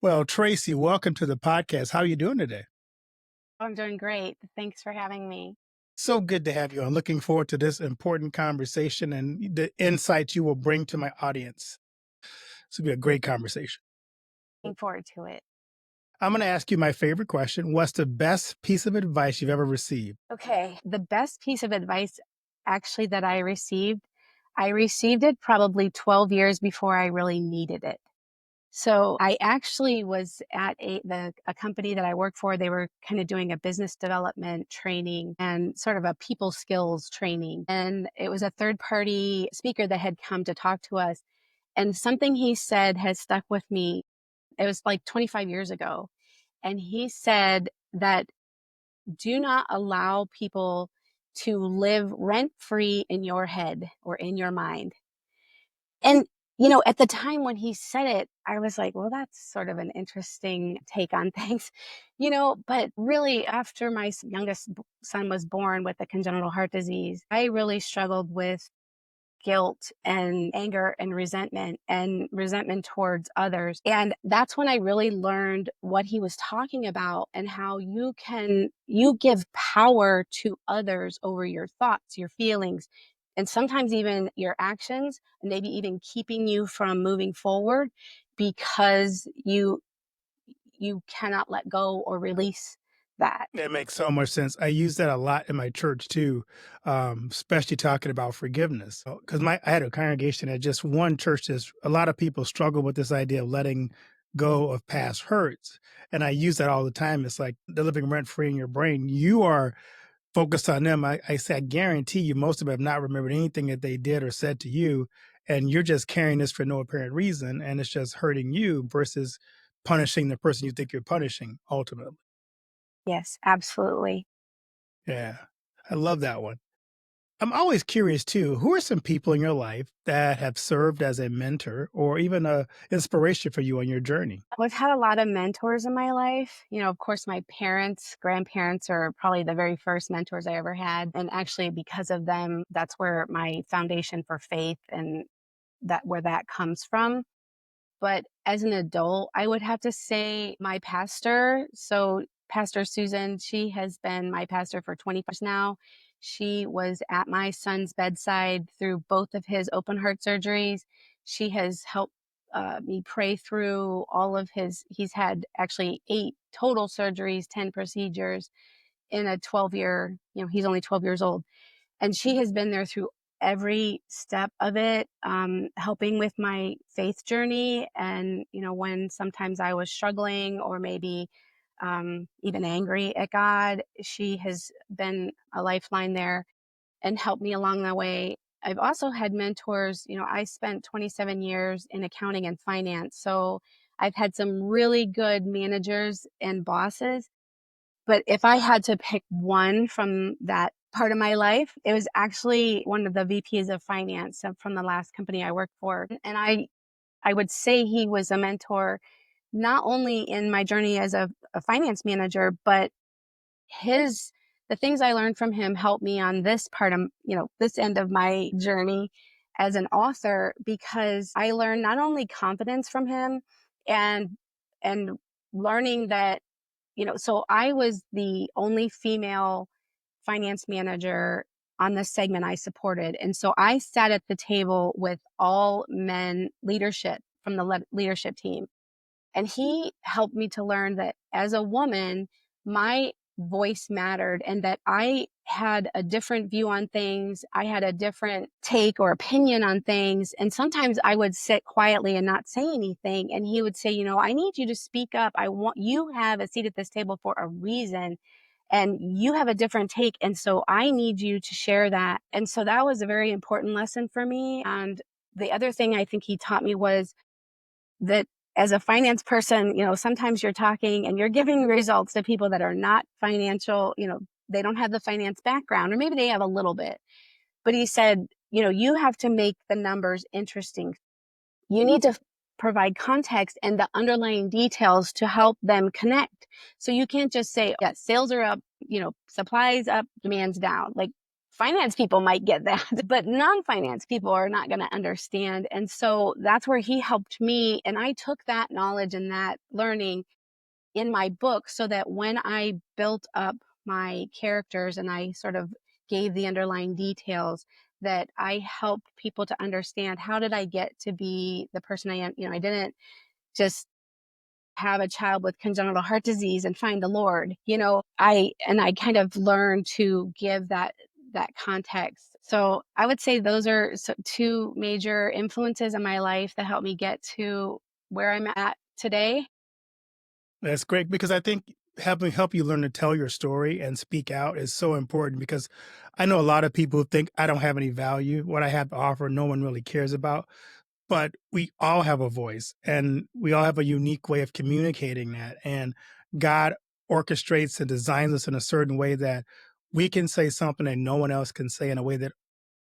Well, Tracy, welcome to the podcast. How are you doing today? I'm doing great. Thanks for having me. So good to have you on. Looking forward to this important conversation and the insights you will bring to my audience. This will be a great conversation. Looking forward to it. I'm going to ask you my favorite question. What's the best piece of advice you've ever received? Okay. The best piece of advice actually that I received it probably 12 years before I really needed it. So I actually was at a company that I worked for. They were kind of doing a business development training and sort of a people skills training. And it was a third party speaker that had come to talk to us. And something he said has stuck with me. It was like 25 years ago. And he said that do not allow people to live rent free in your head or in your mind. And, at the time when he said it, I was like, well, that's sort of an interesting take on things, but really after my youngest son was born with a congenital heart disease, I really struggled with guilt and anger and resentment towards others. And that's when I really learned what he was talking about and how you give power to others over your thoughts, your feelings, and sometimes even your actions, maybe even keeping you from moving forward because you cannot let go or release that. That makes so much sense. I use that a lot in my church too, especially talking about forgiveness. Because I had a congregation at just one church. That's a lot of people struggle with this idea of letting go of past hurts, and I use that all the time. It's like they're living rent free in your brain. You are focused on them. I say, I guarantee you, most of them have not remembered anything that they did or said to you, and you're just carrying this for no apparent reason, and it's just hurting you versus punishing the person you think you're punishing ultimately. Yes, absolutely. Yeah, I love that one. I'm always curious too, who are some people in your life that have served as a mentor or even a inspiration for you on your journey? I've had a lot of mentors in my life. Of course, my parents, grandparents are probably the very first mentors I ever had. And actually, because of them, that's where my foundation for faith and where that comes from. But as an adult, I would have to say my pastor. So, Pastor Susan, she has been my pastor for 20 years now. She was at my son's bedside through both of his open heart surgeries. She has helped me pray through all of he's had actually 8 total surgeries, 10 procedures in a 12-year, he's only 12 years old. And she has been there through every step of it, helping with my faith journey. And, when sometimes I was struggling or maybe even angry at God, she has been a lifeline there and helped me along the way. I've also had mentors. I spent 27 years in accounting and finance. So I've had some really good managers and bosses, but if I had to pick one from that part of my life, it was actually one of the VPs of finance from the last company I worked for. And I would say he was a mentor, not only in my journey as a finance manager, but his the things I learned from him helped me on this part of, this end of my journey as an author, because I learned not only confidence from him and and learning that, so I was the only female finance manager on the segment I supported. And so I sat at the table with all men leadership from the leadership team. And he helped me to learn that as a woman, my voice mattered and that I had a different view on things. I had a different take or opinion on things. And sometimes I would sit quietly and not say anything. And he would say, I need you to speak up. I want you have a seat at this table for a reason. And you have a different take. And so I need you to share that. And so that was a very important lesson for me. And the other thing I think he taught me was that as a finance person, sometimes you're talking and you're giving results to people that are not financial, they don't have the finance background, or maybe they have a little bit. But he said, you have to make the numbers interesting. You need to provide context and the underlying details to help them connect. So you can't just say, yeah, sales are up, supplies up, demand's down. Like, finance people might get that, but non-finance people are not going to understand. And so that's where he helped me. And I took that knowledge and that learning in my book so that when I built up my characters and I sort of gave the underlying details, that I helped people to understand how did I get to be the person I am. I didn't just have a child with congenital heart disease and find the Lord. I kind of learned to give that context. So I would say those are two major influences in my life that helped me get to where I'm at today. That's great because I think help you learn to tell your story and speak out is so important because I know a lot of people who think I don't have any value. What I have to offer, no one really cares about. But we all have a voice and we all have a unique way of communicating that. And God orchestrates and designs us in a certain way that we can say something that no one else can say in a way that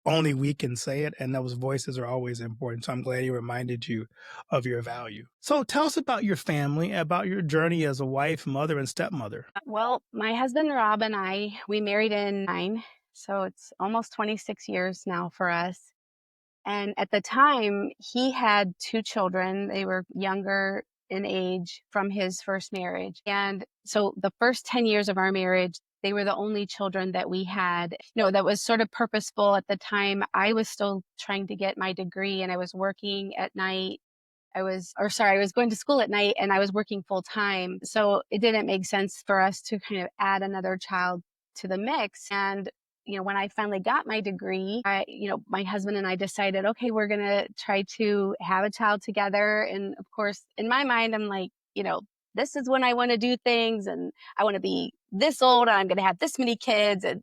only we can say it. And those voices are always important. So I'm glad he reminded you of your value. So tell us about your family, about your journey as a wife, mother, and stepmother. Well, my husband Rob and we married in nine, so it's almost 26 years now for us. And at the time, he had two children. They were younger in age from his first marriage. And so the first 10 years of our marriage, they were the only children that we had. That was sort of purposeful at the time. I was still trying to get my degree and I was working at night. I was going to school at night and I was working full time. So it didn't make sense for us to kind of add another child to the mix. And, when I finally got my degree, my husband and I decided, okay, we're going to try to have a child together. And of course, in my mind, I'm like, this is when I want to do things and I want to be this old. And I'm going to have this many kids. And,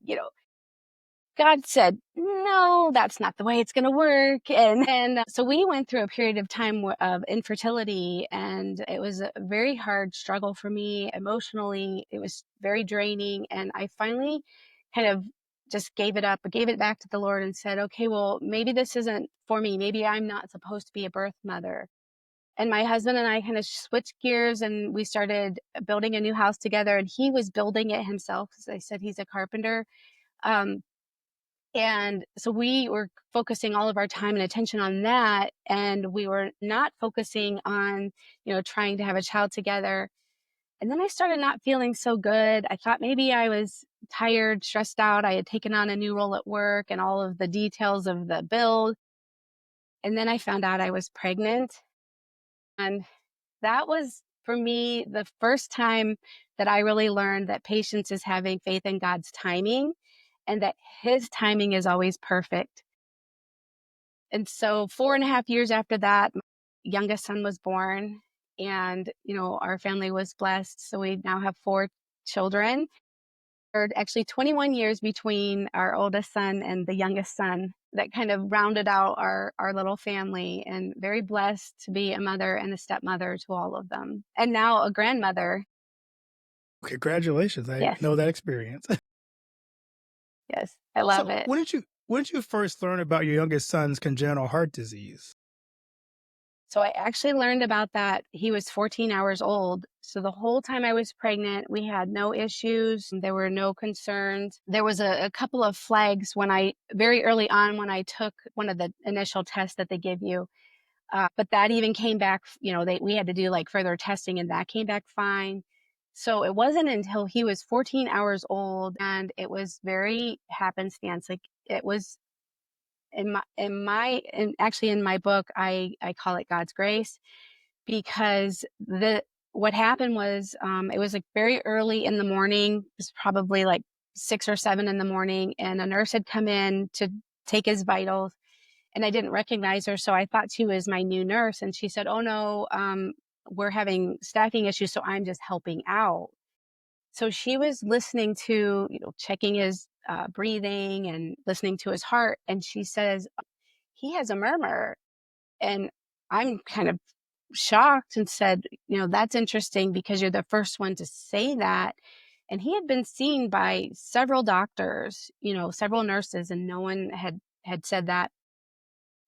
God said, no, that's not the way it's going to work. And so we went through a period of time of infertility, and it was a very hard struggle for me emotionally. It was very draining. And I finally kind of just gave it up, gave it back to the Lord and said, okay, well, maybe this isn't for me. Maybe I'm not supposed to be a birth mother. And my husband and I kind of switched gears and we started building a new house together. And he was building it himself. As I said, he's a carpenter. Um, and so we were focusing all of our time and attention on that. And we were not focusing on, trying to have a child together. And then I started not feeling so good. I thought maybe I was tired, stressed out. I had taken on a new role at work and all of the details of the build. And then I found out I was pregnant. And that was for me the first time that I really learned that patience is having faith in God's timing and that his timing is always perfect. And so 4.5 years after that, my youngest son was born and, our family was blessed. So we now have four children. Or actually 21 years between our oldest son and the youngest son that kind of rounded out our little family, and very blessed to be a mother and a stepmother to all of them. And now a grandmother. Congratulations. I Yes. know that experience. Yes. I love So it. when did you first learn about your youngest son's congenital heart disease? So I actually learned about that. He was 14 hours old. So the whole time I was pregnant, we had no issues. There were no concerns. There was a couple of flags very early on when I took one of the initial tests that they give you. But that even came back, we had to do like further testing and that came back fine. So it wasn't until he was 14 hours old and it was very happenstance. Like it was actually in my book, I call it God's grace because what happened was, it was like very early in the morning. It was probably like 6 or 7 in the morning, and a nurse had come in to take his vitals, and I didn't recognize her, so I thought she was my new nurse, and she said, "Oh no, we're having staffing issues, so I'm just helping out." So she was listening to, checking his breathing and listening to his heart, and she says, "He has a murmur." And I'm kind of shocked and said, "That's interesting because you're the first one to say that." And he had been seen by several doctors, several nurses, and no one had said that.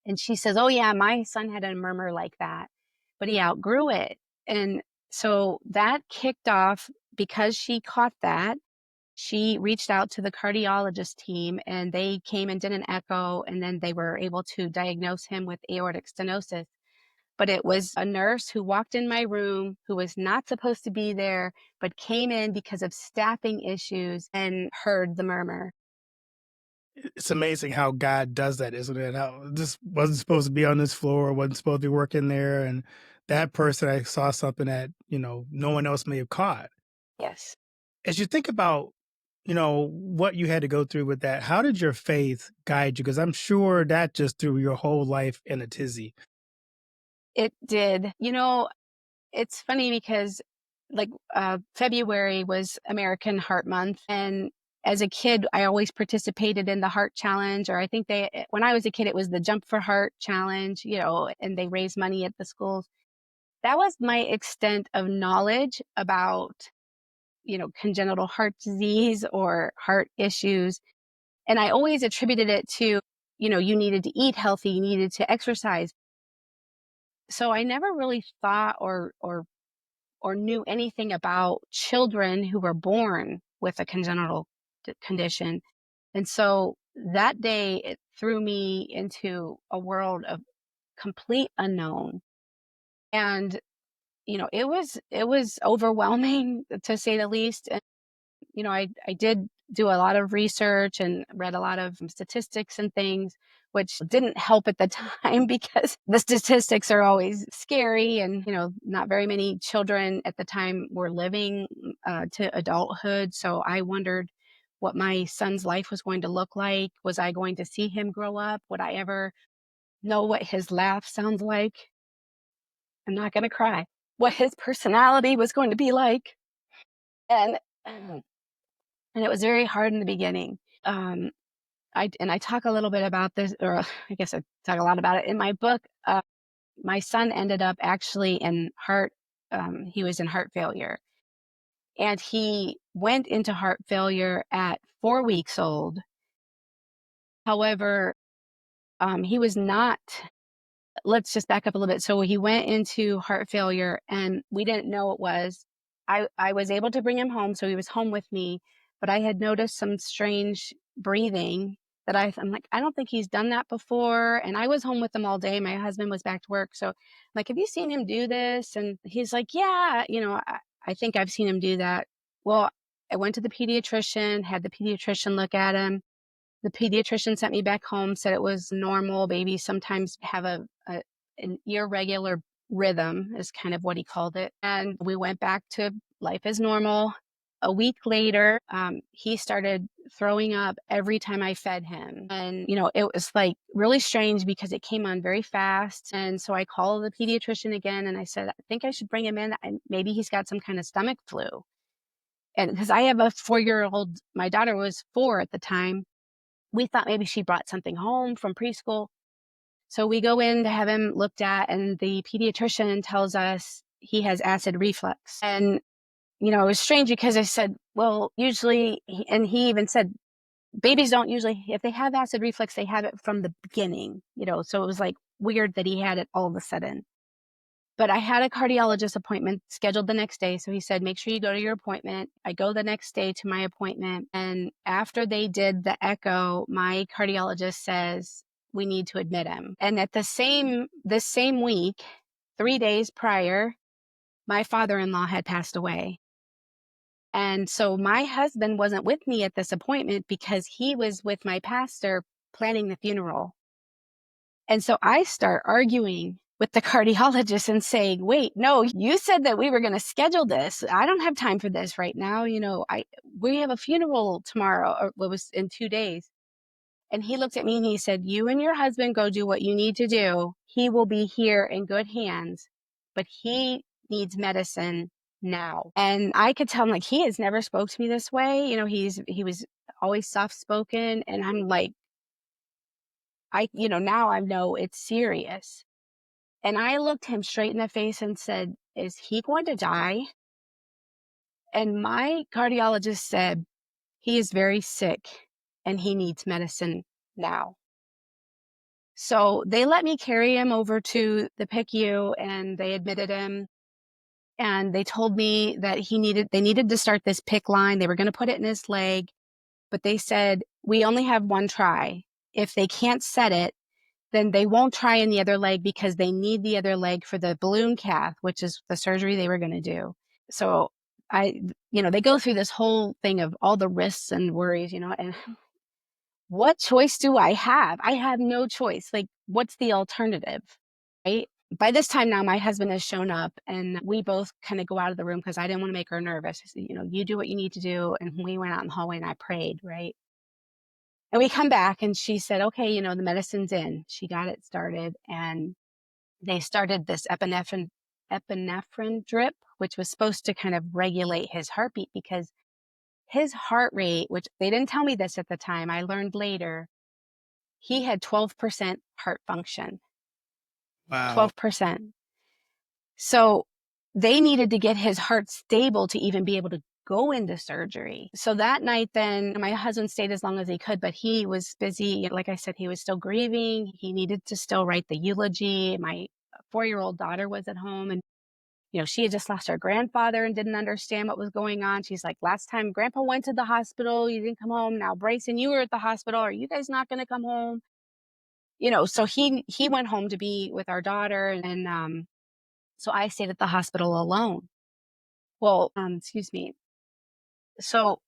And she says, "Oh yeah, my son had a murmur like that, but he outgrew it." And so that kicked off because she caught that. She reached out to the cardiologist team and they came and did an echo, and then they were able to diagnose him with aortic stenosis. But it was a nurse who walked in my room who was not supposed to be there, but came in because of staffing issues and heard the murmur. It's amazing how God does that, isn't it? How this wasn't supposed to be on this floor, wasn't supposed to be working there, and that person I saw something that, no one else may have caught. Yes. As you think about, what you had to go through with that, how did your faith guide you? Because I'm sure that just threw your whole life in a tizzy. It did. It's funny because, like, February was American Heart Month, and as a kid, I always participated in the heart challenge, or I think when I was a kid, it was the Jump for Heart challenge, and they raised money at the schools. That was my extent of knowledge about, congenital heart disease or heart issues. And I always attributed it to, you needed to eat healthy, you needed to exercise. So I never really thought or knew anything about children who were born with a congenital condition. And so that day, it threw me into a world of complete unknown. And, it was overwhelming to say the least. And, I did do a lot of research and read a lot of statistics and things, which didn't help at the time because the statistics are always scary. And, not very many children at the time were living to adulthood. So I wondered what my son's life was going to look like. Was I going to see him grow up? Would I ever know what his laugh sounds like? I'm not going to cry. What his personality was going to be like. And, and it was very hard in the beginning. Um, I talk a little bit about this, or I guess I talk a lot about it in my book. My son ended up actually in heart. He was in heart failure, and he went into heart failure at 4 weeks old. However, he was not. Let's just back up a little bit. So he went into heart failure and we didn't know it was. I was able to bring him home, so he was home with me, but I had noticed some strange breathing that I'm like, I don't think he's done that before. And I was home with him all day. My husband was back to work. So I'm like, have you seen him do this? And he's like, yeah, I think I've seen him do that. Well, I went to the pediatrician, had the pediatrician look at him. The pediatrician sent me back home, said it was normal. Babies sometimes have an irregular rhythm, is kind of what he called it. And we went back to life as normal. A week later, he started throwing up every time I fed him. And, it was like really strange because it came on very fast. And so I called the pediatrician again and I said, I think I should bring him in. Maybe he's got some kind of stomach flu. And because I have a 4-year-old, my daughter was 4 at the time. We thought maybe she brought something home from preschool. So we go in to have him looked at, and the pediatrician tells us he has acid reflux. And, it was strange because I said, well, usually, and he even said, babies don't usually, if they have acid reflux, they have it from the beginning, so it was like weird that he had it all of a sudden. But I had a cardiologist appointment scheduled the next day. So he said, make sure you go to your appointment. I go the next day to my appointment. And after they did the echo, my cardiologist says, we need to admit him. And this same week, 3 days prior, my father-in-law had passed away. And so my husband wasn't with me at this appointment because he was with my pastor planning the funeral. And so I start arguing with the cardiologist and saying, wait, no, you said that we were going to schedule this. I don't have time for this right now. We have a funeral tomorrow, or what was in 2 days. And he looked at me and he said, you and your husband go do what you need to do. He will be here in good hands, but he needs medicine now. And I could tell him, like, he has never spoke to me this way. He was always soft spoken. And I'm like, now I know it's serious. And I looked him straight in the face and said, is he going to die? And my cardiologist said, he is very sick and he needs medicine now. So they let me carry him over to the PICU and they admitted him. and they told me that they needed to start this PICC line. They were gonna put it in his leg, but they said, "We only have one try. If they can't set it, then they won't try in the other leg because they need the other leg for the balloon cath, which is the surgery they were gonna do." So I they go through this whole thing of all the risks and worries, and what choice do I have? I have no choice. Like, what's the alternative? Right? By this time now, my husband has shown up and we both kind of go out of the room because I didn't want to make her nervous. I said, you do what you need to do. And we went out in the hallway and I prayed, right? And we come back and she said, okay, the medicine's in. She got it started and they started this epinephrine drip, which was supposed to kind of regulate his heartbeat because his heart rate, which they didn't tell me this at the time, I learned later, he had 12% heart function, Wow. 12%. So they needed to get his heart stable to even be able to go into surgery. So that night, then my husband stayed as long as he could, but he was busy. Like I said, he was still grieving. He needed to still write the eulogy. My 4-year-old daughter was at home and she had just lost her grandfather and didn't understand what was going on. She's like, last time grandpa went to the hospital, you didn't come home. Now Bryson, you were at the hospital. Are you guys not going to come home? So he went home to be with our daughter and so I stayed at the hospital alone. Well, excuse me. So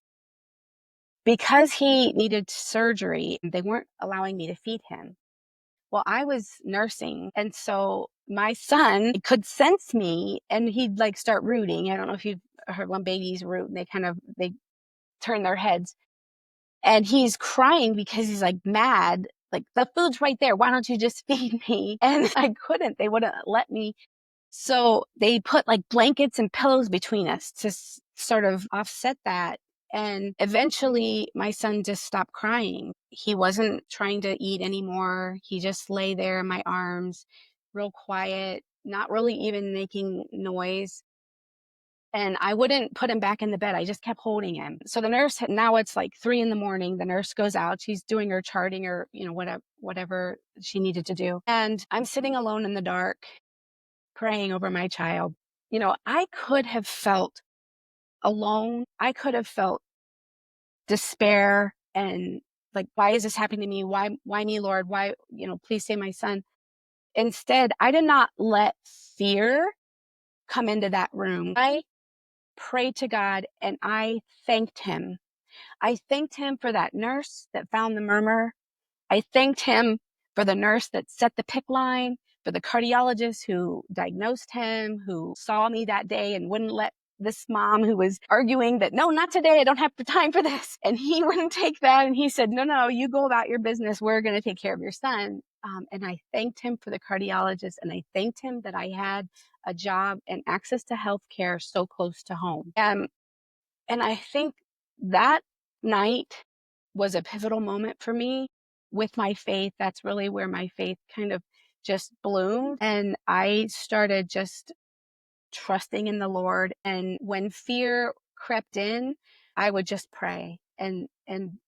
because he needed surgery, they weren't allowing me to feed him. Well, I was nursing, and so my son could sense me, and he'd like start rooting. I don't know if you've heard when babies root, and they turn their heads, and he's crying because he's like mad. Like the food's right there. Why don't you just feed me? And I couldn't. They wouldn't let me. So they put like blankets and pillows between us to sort of offset that. And eventually my son just stopped crying. He wasn't trying to eat anymore. He just lay there in my arms, real quiet, not really even making noise. And I wouldn't put him back in the bed. I just kept holding him. So the nurse, now it's like 3 a.m. The nurse goes out. She's doing her charting or, whatever she needed to do. And I'm sitting alone in the dark praying over my child. I could have felt alone. I could have felt despair and like, why is this happening to me? Why me, Lord? Why, please save my son. Instead, I did not let fear come into that room. I prayed to God and I thanked him. I thanked him for that nurse that found the murmur. I thanked him for the nurse that set the PICC line, for the cardiologist who diagnosed him, who saw me that day and wouldn't let this mom who was arguing that, no, not today, I don't have the time for this. And he wouldn't take that. And he said, no, you go about your business. We're going to take care of your son. And I thanked him for the cardiologist and I thanked him that I had a job and access to health care so close to home. And I think that night was a pivotal moment for me with my faith. That's really where my faith kind of just bloomed. And I started just trusting in the Lord. And when fear crept in, I would just pray and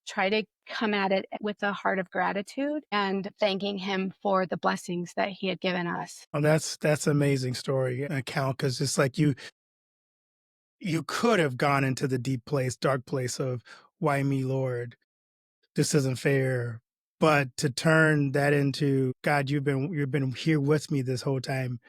try to come at it with a heart of gratitude and thanking him for the blessings that he had given us. Oh, that's an amazing story and account because it's like you could have gone into the deep place, dark place of why me, Lord? This isn't fair. But to turn that into God, you've been here with me this whole time.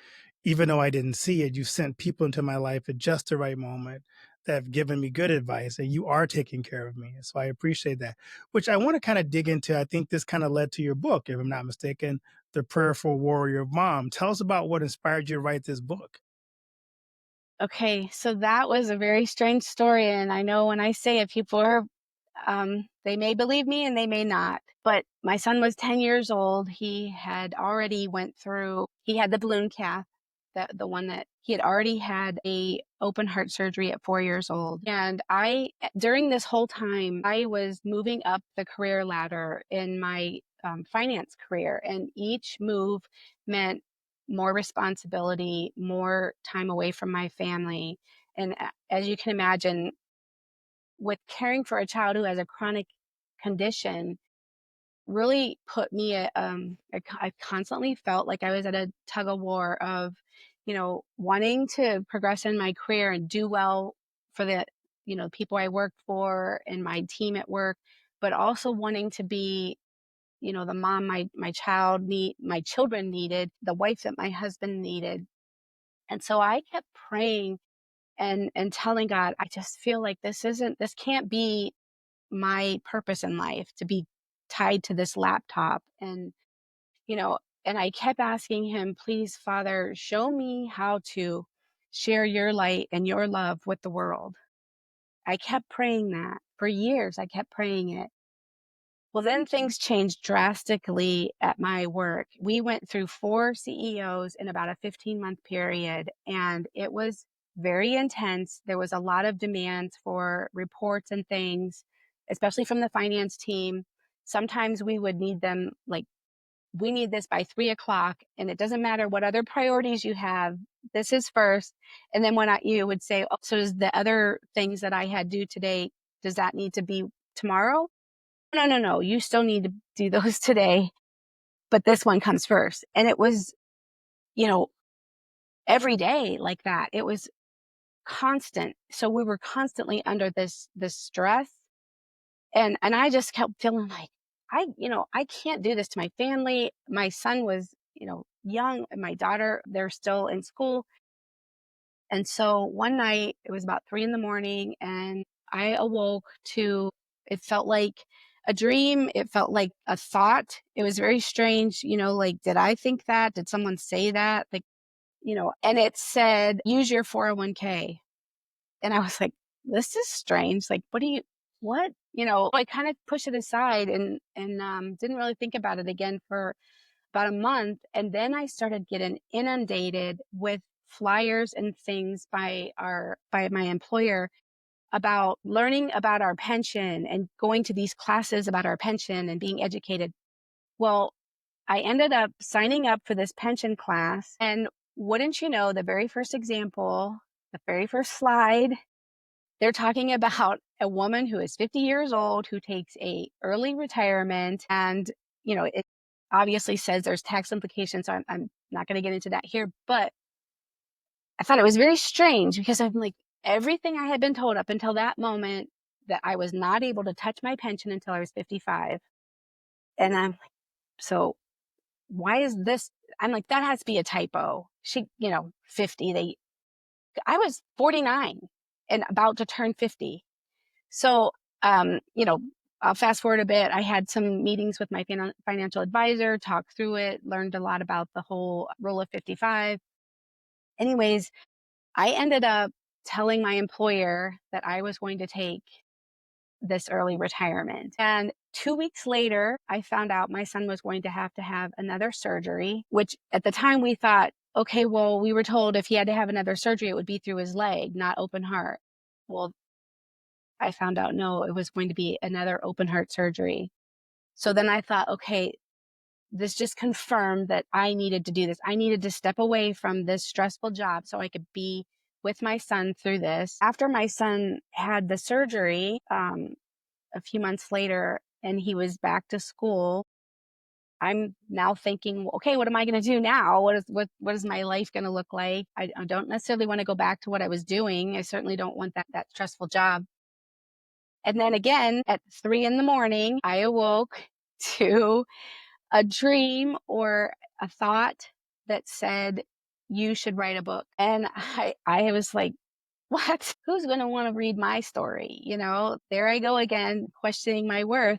Even though I didn't see it, you sent people into my life at just the right moment that have given me good advice and you are taking care of me. So I appreciate that. Which I want to kind of dig into. I think this kind of led to your book, if I'm not mistaken, The Prayerful Warrior Mom. Tell us about what inspired you to write this book. Okay, so that was a very strange story. And I know when I say it, people are they may believe me and they may not. But my son was 10 years old. He had already he had the balloon cath, the one that he had already had a open heart surgery at 4 years old. And during this whole time, I was moving up the career ladder in my finance career. And each move meant more responsibility, more time away from my family. And as you can imagine, with caring for a child who has a chronic condition really put me I constantly felt like I was at a tug of war of wanting to progress in my career and do well for the, people I work for and my team at work, but also wanting to be, the mom my children needed, the wife that my husband needed. And so I kept praying and telling God, I just feel like this can't be my purpose in life to be tied to this laptop. You know, and I kept asking him, please, Father, show me how to share your light and your love with the world. I kept praying that for years. I kept praying it. Well, then things changed drastically at my work. We went through 4 CEOs in about a 15-month period, and it was very intense. There was a lot of demands for reports and things, especially from the finance team. Sometimes we would need them, like, we need this by 3 o'clock, and it doesn't matter what other priorities you have. This is first. And then you would say, oh, so does the other things that I had due today, does that need to be tomorrow? No, no, no. You still need to do those today, but this one comes first. And it was, you know, every day like that. It was constant. So we were constantly under this stress. And I just kept feeling like I can't do this to my family. My son was, young, and my daughter, they're still in school. And so one night it was about 3 in the morning, and I awoke to, it felt like a dream. It felt like a thought. It was very strange, like, did I think that? Did someone say that? Like, and it said, use your 401k. And I was like, this is strange. Like, what? I kind of pushed it aside and didn't really think about it again for about a month. And then I started getting inundated with flyers and things by my employer about learning about our pension and going to these classes about our pension and being educated. Well, I ended up signing up for this pension class. And wouldn't you know, the very first example, the very first slide, they're talking about a woman who is 50 years old who takes a early retirement, and it obviously says there's tax implications, so I'm not going to get into that here, but I thought it was very strange because I'm like, everything I had been told up until that moment, that I was not able to touch my pension until I was 55. And I'm like, so why is this? I'm like, that has to be a typo. 50, I was 49 and about to turn 50. So, um, you know, I'll fast forward a bit. I had some meetings with my financial advisor, talked through it, learned a lot about the whole rule of 55. Anyways, I ended up telling my employer that I was going to take this early retirement. And 2 weeks later, I found out my son was going to have another surgery, which at the time we thought, okay, well, we were told if he had to have another surgery, it would be through his leg, not open heart. Well, I found out, no, it was going to be another open heart surgery. So then I thought, okay, this just confirmed that I needed to do this. I needed to step away from this stressful job so I could be with my son through this. After my son had the surgery, a few months later, and he was back to school, I'm now thinking, well, okay, what am I going to do now? What is my life going to look like? I don't necessarily want to go back to what I was doing. I certainly don't want that stressful job. And then again, at 3 in the morning, I awoke to a dream or a thought that said, you should write a book. And I was like, what? Who's going to want to read my story? There I go again, questioning my worth.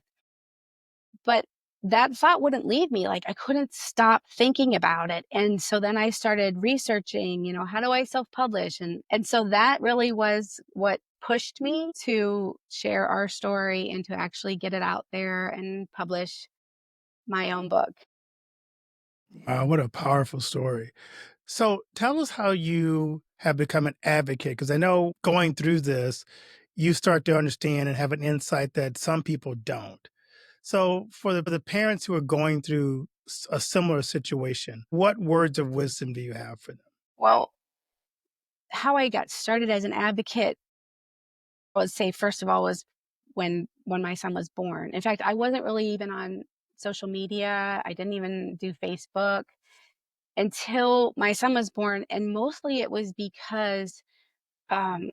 But that thought wouldn't leave me. Like, I couldn't stop thinking about it. And so then I started researching, how do I self-publish? And so that really was what pushed me to share our story and to actually get it out there and publish my own book. Wow, what a powerful story. So tell us how you have become an advocate, because I know going through this, you start to understand and have an insight that some people don't. So for the parents who are going through a similar situation, what words of wisdom do you have for them? Well, how I got started as an advocate, I would say, first of all, was when my son was born. In fact, I wasn't really even on social media. I didn't even do Facebook. until my son was born. And mostly it was because um,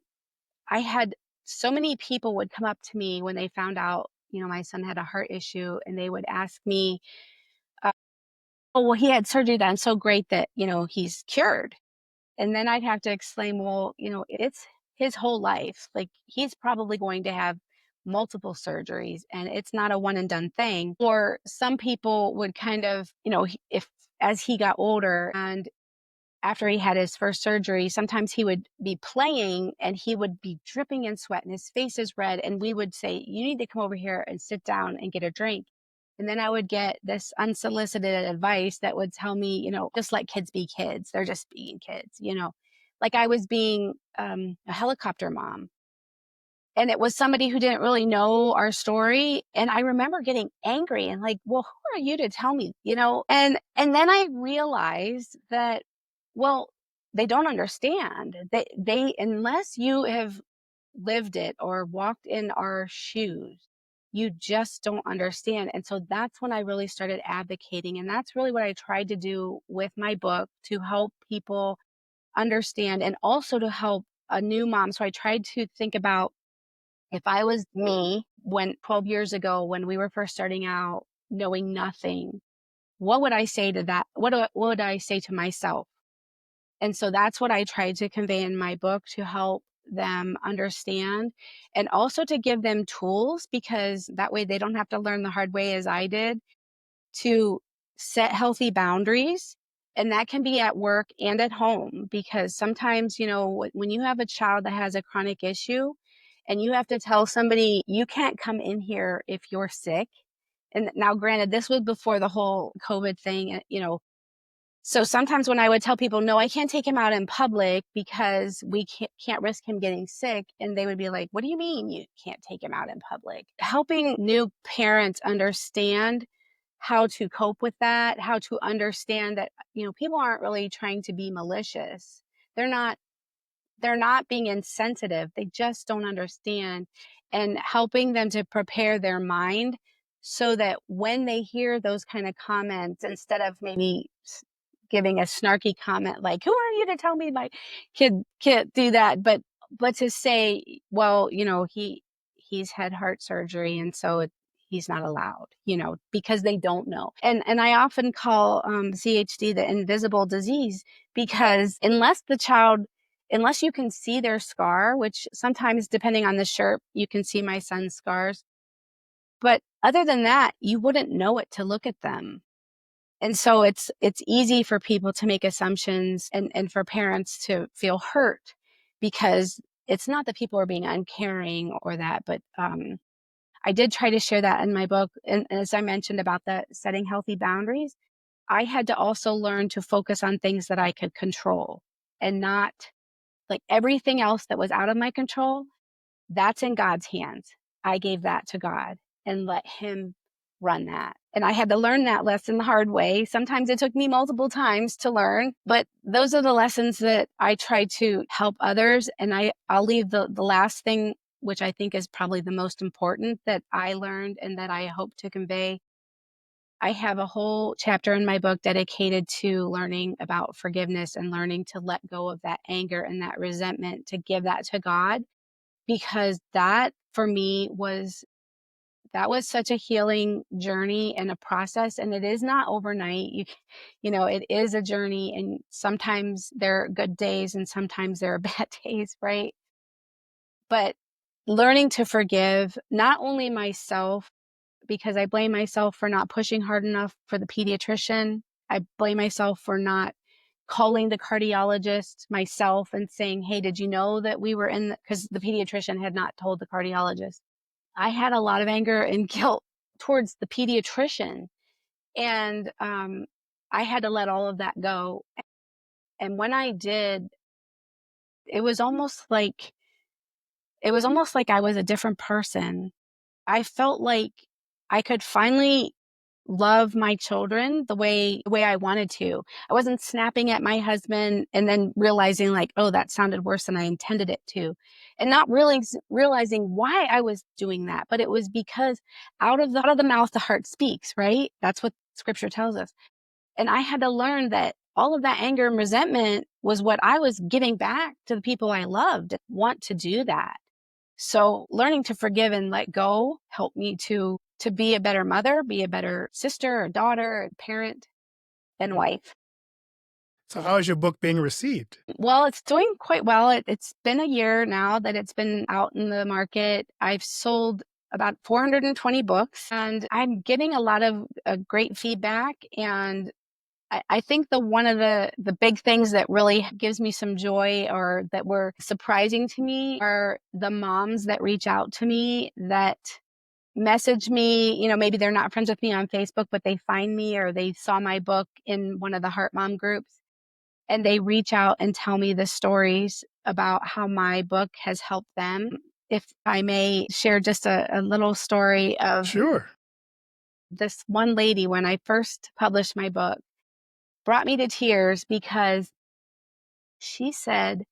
I had so many people would come up to me when they found out, my son had a heart issue, and they would ask me, uh, "Oh, well, he had surgery then. So great that, he's cured." And then I'd have to explain, well, it's his whole life. Like, he's probably going to have multiple surgeries, and it's not a one and done thing. Or some people would kind of, if as he got older and after he had his first surgery, sometimes he would be playing and he would be dripping in sweat and his face is red. And we would say, "You need to come over here and sit down and get a drink." And then I would get this unsolicited advice that would tell me, just let kids be kids. They're just being kids. Like I was being a helicopter mom. And it was somebody who didn't really know our story, and I remember getting angry and like, "Well, who are you to tell me?" And then I realized that, well, they don't understand. They unless you have lived it or walked in our shoes, you just don't understand. And so that's when I really started advocating, and that's really what I tried to do with my book, to help people understand and also to help a new mom. So I tried to think about, if I was me when 12 years ago, when we were first starting out, knowing nothing, what would I say to that? What would I say to myself? And so that's what I tried to convey in my book, to help them understand and also to give them tools, because that way they don't have to learn the hard way as I did, to set healthy boundaries. And that can be at work and at home, because sometimes, when you have a child that has a chronic issue and you have to tell somebody, "You can't come in here if you're sick." And now, granted, this was before the whole COVID thing, so sometimes when I would tell people, "No, I can't take him out in public because we can't risk him getting sick." And they would be like, "What do you mean you can't take him out in public?" Helping new parents understand how to cope with that, how to understand that, people aren't really trying to be malicious. They're not they're not being insensitive. They just don't understand, and helping them to prepare their mind so that when they hear those kind of comments, instead of maybe giving a snarky comment like, "Who are you to tell me my kid can't do that?" But to say, "Well, he's had heart surgery, and so he's not allowed," because they don't know. And I often call CHD the invisible disease, because unless you can see their scar, which sometimes, depending on the shirt, you can see my son's scars. But other than that, you wouldn't know it to look at them. And so it's easy for people to make assumptions, and for parents to feel hurt, because it's not that people are being uncaring or that, but I did try to share that in my book. And as I mentioned about the setting healthy boundaries, I had to also learn to focus on things that I could control, and not like everything else that was out of my control. That's in God's hands. I gave that to God and let Him run that. And I had to learn that lesson the hard way. Sometimes it took me multiple times to learn, but those are the lessons that I try to help others. And I'll leave the last thing, which I think is probably the most important, that I learned and that I hope to convey. I have a whole chapter in my book dedicated to learning about forgiveness and learning to let go of that anger and that resentment, to give that to God, because that for me was such a healing journey and a process, and it is not overnight. It is a journey, and sometimes there are good days and sometimes there are bad days, right? But learning to forgive not only myself, because I blame myself for not pushing hard enough for the pediatrician. I blame myself for not calling the cardiologist myself and saying, "Hey, did you know that we were in," because the pediatrician had not told the cardiologist. I had a lot of anger and guilt towards the pediatrician, and I had to let all of that go. And when I did, it was almost like I was a different person. I felt like I could finally love my children the way I wanted to. I wasn't snapping at my husband and then realizing like, "Oh, that sounded worse than I intended it to." And not really realizing why I was doing that, but it was because out of the mouth the heart speaks, right? That's what scripture tells us. And I had to learn that all of that anger and resentment was what I was giving back to the people I loved, want to do that. So learning to forgive and let go helped me to be a better mother, be a better sister, a daughter, a parent, and wife. So how is your book being received? Well, it's doing quite well. It's been a year now that it's been out in the market. I've sold about 420 books, and I'm getting a lot of great feedback. And I think the one of the big things that really gives me some joy or that were surprising to me are the moms that reach out to me that message me. Maybe they're not friends with me on Facebook, but they find me or they saw my book in one of the Heart Mom groups and they reach out and tell me the stories about how my book has helped them. If I may share just a little story of Sure. this one lady, when I first published my book, brought me to tears because she said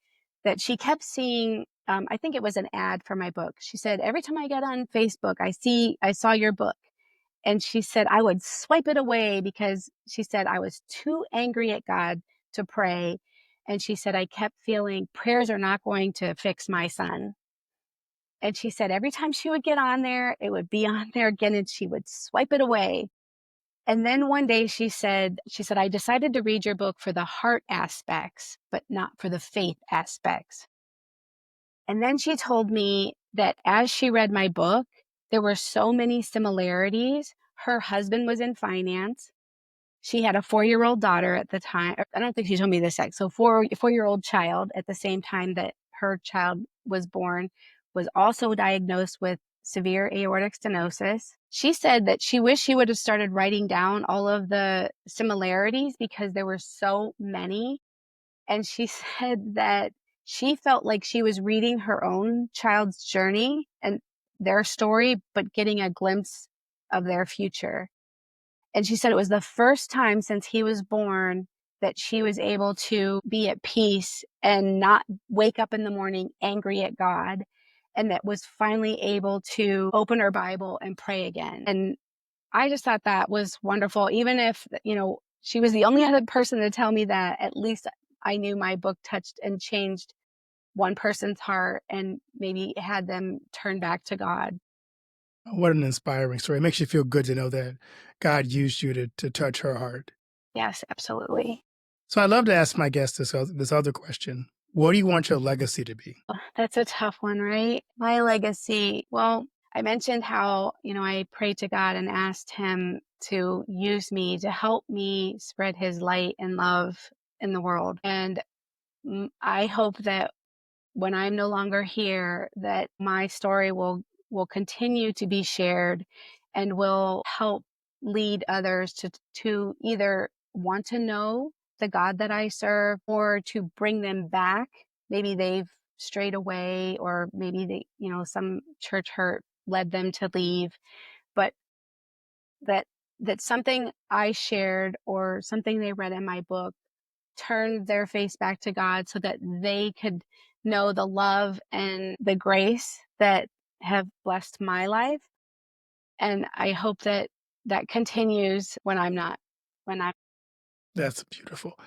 that she kept seeing, I think it was an ad for my book. She said, every time I get on Facebook, I saw your book. And she said, I would swipe it away because she said, I was too angry at God to pray. And she said, I kept feeling prayers are not going to fix my son. And she said, every time she would get on there, it would be on there again and she would swipe it away. And then one day she said, I decided to read your book for the heart aspects, but not for the faith aspects. And then she told me that as she read my book, there were so many similarities. Her husband was in finance. She had a 4-year-old daughter at the time. I don't think she told me the sex. So 4-year-old child at the same time that her child was born was also diagnosed with severe aortic stenosis. She said that she wished she would have started writing down all of the similarities because there were so many. And she said that she felt like she was reading her own child's journey and their story, but getting a glimpse of their future. And she said it was the first time since he was born that she was able to be at peace and not wake up in the morning angry at God, and that was finally able to open her Bible and pray again. And I just thought that was wonderful. Even if, she was the only other person to tell me that, at least I knew my book touched and changed one person's heart and maybe had them turn back to God. What an inspiring story. It makes you feel good to know that God used you to touch her heart. Yes, absolutely. So I'd love to ask my guest this other question. What do you want your legacy to be? That's a tough one, right? My legacy. Well, I mentioned how, I prayed to God and asked him to use me to help me spread his light and love in the world. And I hope that when I'm no longer here, that my story will continue to be shared and will help lead others to either want to know the God that I serve or to bring them back. Maybe they've strayed away or maybe some church hurt led them to leave, but that something I shared or something they read in my book turned their face back to God so that they could know the love and the grace that have blessed my life. And I hope that that continues when I'm not, when I'm, That's beautiful.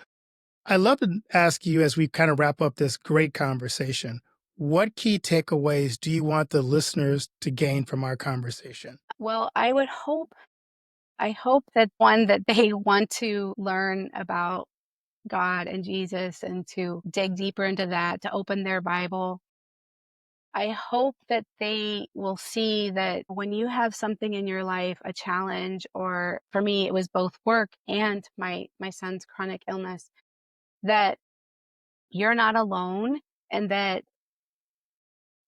I'd love to ask you as we kind of wrap up this great conversation, what key takeaways do you want the listeners to gain from our conversation? well, I hope that one, that they want to learn about God and Jesus and to dig deeper into that, to open their Bible. I hope that they will see that when you have something in your life, a challenge, or for me, it was both work and my son's chronic illness, that you're not alone and that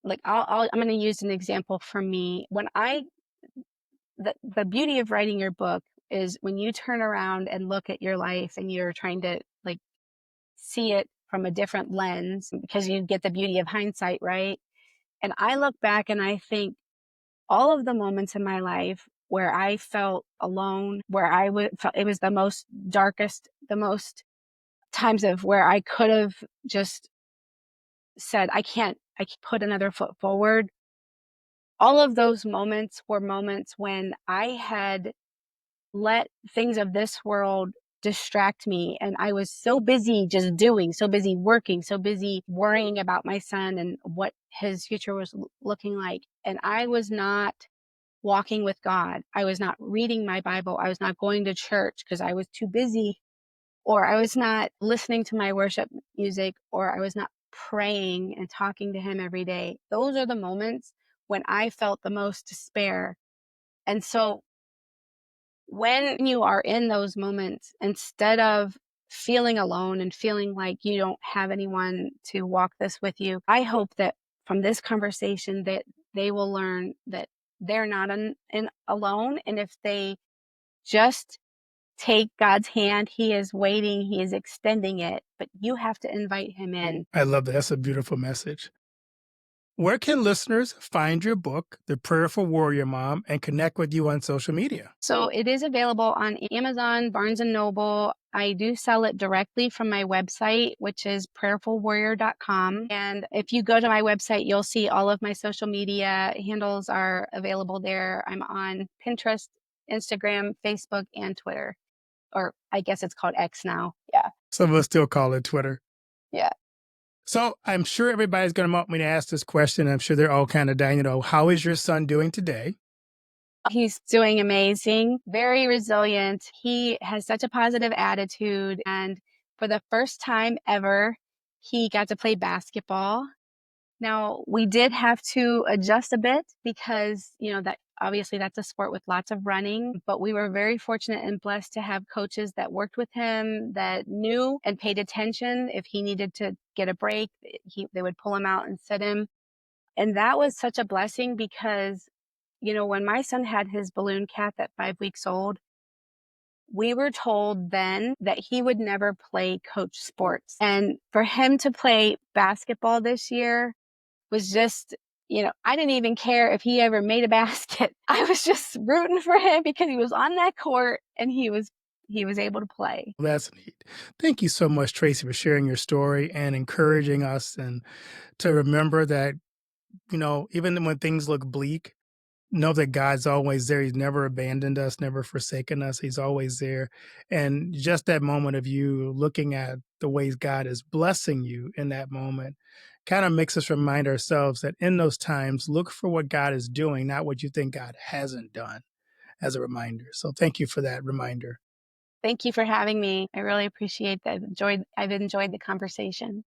like I'm going to use an example for me. The beauty of writing your book is when you turn around and look at your life and you're trying to like see it from a different lens because you get the beauty of hindsight, right? And I look back and I think all of the moments in my life where I felt alone, where felt it was the most darkest, the most times of where I could have just said, I can't put another foot forward. All of those moments were moments when I had let things of this world distract me. And I was so busy just doing, so busy working, so busy worrying about my son and what his future was looking like. And I was not walking with God. I was not reading my Bible. I was not going to church because I was too busy, or I was not listening to my worship music, or I was not praying and talking to Him every day. Those are the moments when I felt the most despair. And so when you are in those moments, instead of feeling alone and feeling like you don't have anyone to walk this with you, I hope that from this conversation that they will learn that they're not alone. And if they just take God's hand, He is waiting, He is extending it, but you have to invite Him in. I love that. That's a beautiful message. Where can listeners find your book, The Prayerful Warrior Mom, and connect with you on social media? So it is available on Amazon, Barnes and Noble. I do sell it directly from my website, which is prayerfulwarrior.com. And if you go to my website, you'll see all of my social media handles are available there. I'm on Pinterest, Instagram, Facebook, and Twitter. Or I guess it's called X now. Yeah. Some of us still call it Twitter. Yeah. So I'm sure everybody's going to want me to ask this question. I'm sure they're all kind of dying to know, how is your son doing today? He's doing amazing, very resilient. He has such a positive attitude. And for the first time ever, he got to play basketball. Now, we did have to adjust a bit because, that obviously that's a sport with lots of running, but we were very fortunate and blessed to have coaches that worked with him that knew and paid attention. If he needed to get a break, they would pull him out and sit him. And that was such a blessing because when my son had his balloon calf at 5 weeks old, we were told then that he would never play coach sports. And for him to play basketball this year was just, I didn't even care if he ever made a basket. I was just rooting for him because he was on that court and he was able to play. That's neat. Thank you so much, Tracy, for sharing your story and encouraging us and to remember that, even when things look bleak, know that God's always there. He's never abandoned us, never forsaken us. He's always there. And just that moment of you looking at the ways God is blessing you in that moment kind of makes us remind ourselves that in those times, look for what God is doing, not what you think God hasn't done, as a reminder. So thank you for that reminder. Thank you for having me. I really appreciate that. I've enjoyed the conversation.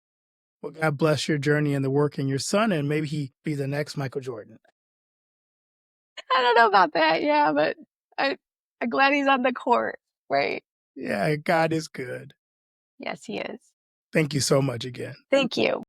Well, God bless your journey and the work in your son, and maybe he be the next Michael Jordan. I don't know about that, yeah, but I I'm glad he's on the court, right? Yeah, God is good. Yes, he is. Thank you so much again. Thank you.